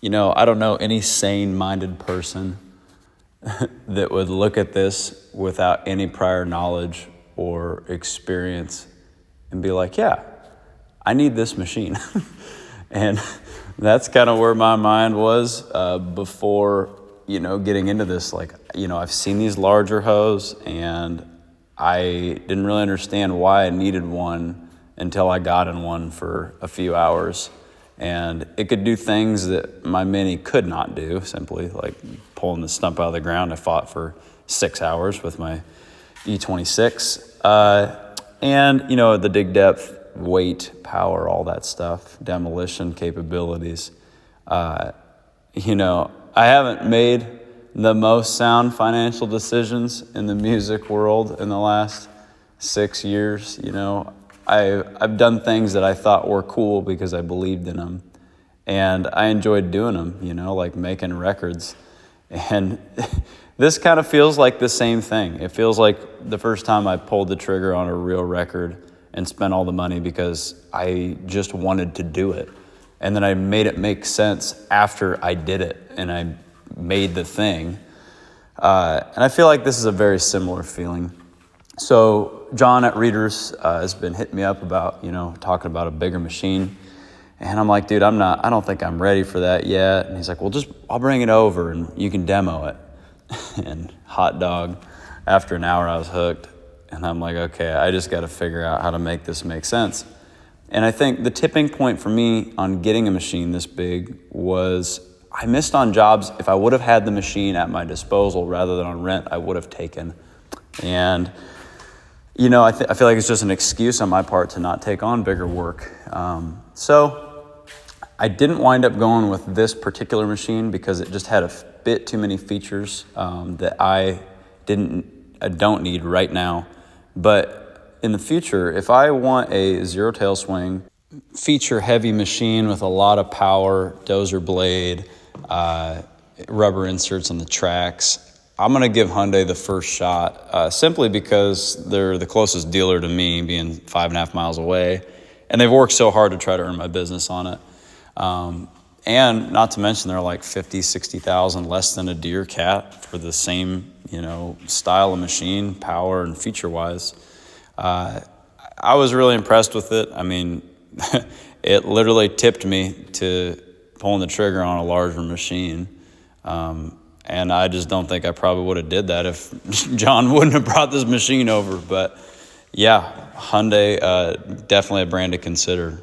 I don't know any sane-minded person that would look at this without any prior knowledge or experience and be like, yeah, I need this machine. And that's kind of where my mind was before, getting into this. Like, I've seen these larger hoes, and I didn't really understand why I needed one until I got in one for a few hours. And it could do things that my Mini could not do, simply like pulling the stump out of the ground. I fought for 6 hours with my E26. And, the dig depth, weight, power, all that stuff, demolition capabilities. I haven't made the most sound financial decisions in the music world in the last 6 years. I've done things that I thought were cool because I believed in them, and I enjoyed doing them, like making records. And this kind of feels like the same thing. It feels like the first time I pulled the trigger on a real record and spent all the money because I just wanted to do it. And then I made it make sense after I did it and I made the thing. And I feel like this is a very similar feeling. So John at Readers has been hitting me up about, talking about a bigger machine. And I'm like, dude, I don't think I'm ready for that yet. And he's like, well, I'll bring it over and you can demo it. And hot dog, after an hour I was hooked. And I'm like, okay, I just got to figure out how to make this make sense. And I think the tipping point for me on getting a machine this big was I missed on jobs. If I would have had the machine at my disposal rather than on rent, I would have taken. And I feel like it's just an excuse on my part to not take on bigger work. So I didn't wind up going with this particular machine because it just had a bit too many features that I don't need right now. But in the future, if I want a zero tail swing, feature heavy machine with a lot of power, dozer blade, rubber inserts on the tracks, I'm going to give Hyundai the first shot simply because they're the closest dealer to me, being 5.5 miles away. And they've worked so hard to try to earn my business on it. And not to mention they're like 50, 60,000 less than a Deere Cat for the same, style of machine, power and feature wise. I was really impressed with it. I mean, it literally tipped me to pulling the trigger on a larger machine. And I just don't think I probably would have did that if John wouldn't have brought this machine over. But yeah, Hyundai, definitely a brand to consider.